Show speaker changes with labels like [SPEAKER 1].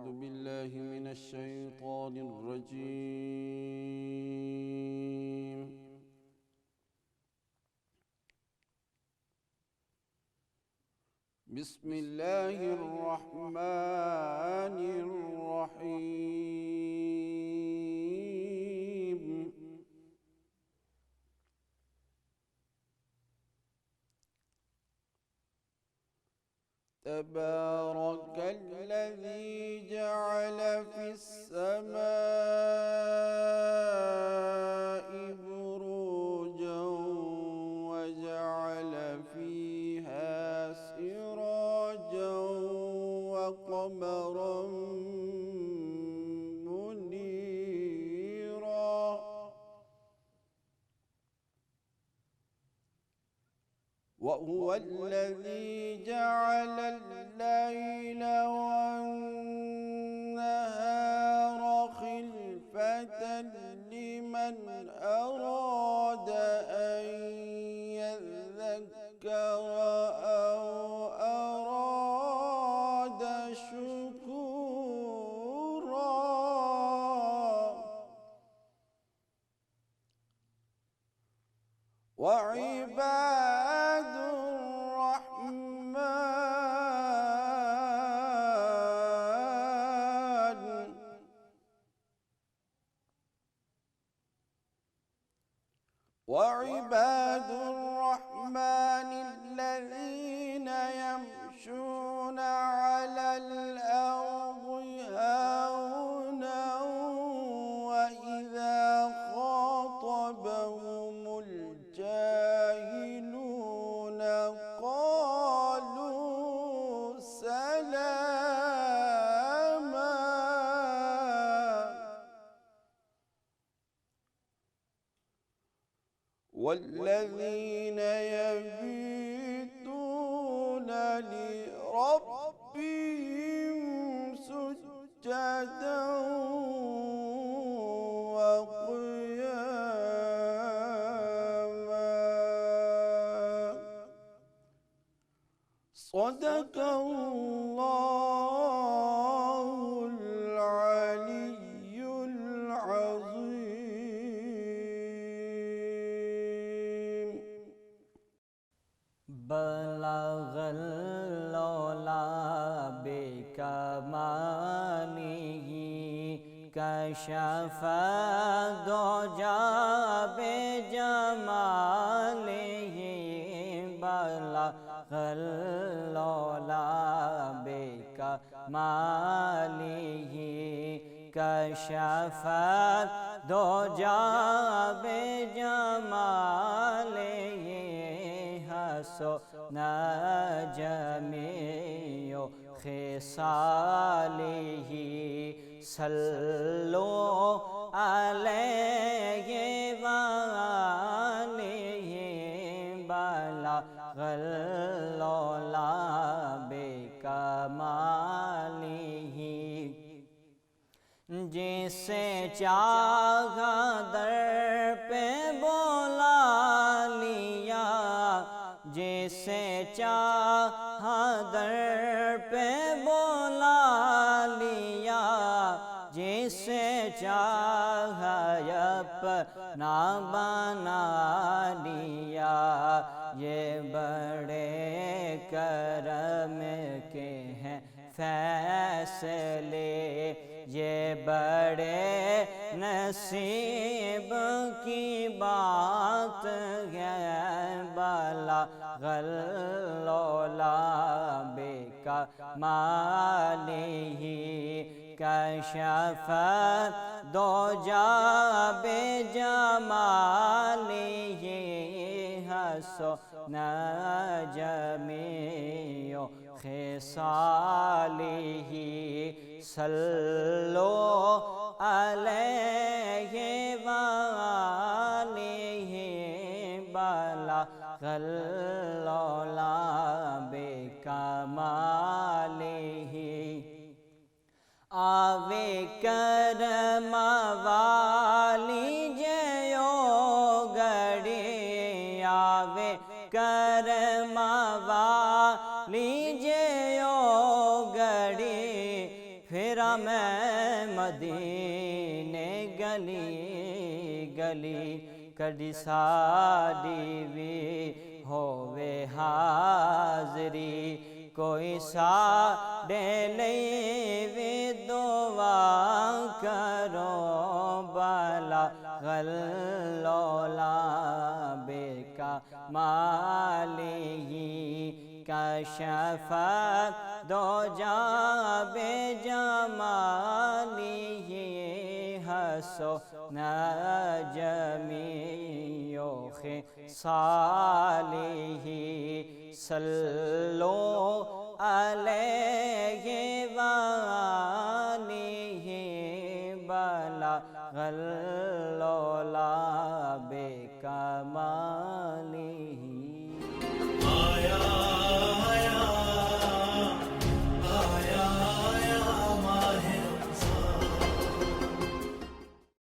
[SPEAKER 1] أعوذ بالله من الشيطان الرجيم. بسم الله الرحمن الرحيم. تبارك الذي جعل في السماء بروجا وجعل فيها سراجا وقمرا منيرا وهو الذي جعل الليل والنهار خلفة لمن أراد أن يذكر أو أراد شكورا. وعباد الرحمن الذين يمشون على الأرض هونا وإذا خاطبهم الجاهلون قالوا سلاما. والذين يبيتون لربهم سجدا وقياما. صدق الله العلي العظيم.
[SPEAKER 2] بلغ العلا بكماله كشف الدجى بجماله. بلغ العلا بكماله كشف الدجى بجماله. حسن جميع خصاله صلوا عليه وآله. بلغ العلا بکماله جسے چاہا در پہ بولا لیا. جسے چاہا در پہ بولا لیا. جسے چاہا اپنا بنا لیا. یہ بڑے کرم کے ہیں فیصلے. یہ بڑے نصیب کی بات ہے. بلغ العلا بکماله کشف الدجى بجماله. حسن جميع خصاله صلوا عليه وآله. بلغ العلا بکماله آوے کرم والی جیو گڑی. آوے کرم والی جیو گڑی. پھر پھرا میں مدینے گلی گلی کدی ساڈی وی ہووے حاضری کوئی ساڈے لئی وی دعا کرو بلا غلولا بے کمالی کشف دجا بے جمالی حسن جمیع خصاله صلو علیہ وآلہ بلغ العلا بکمال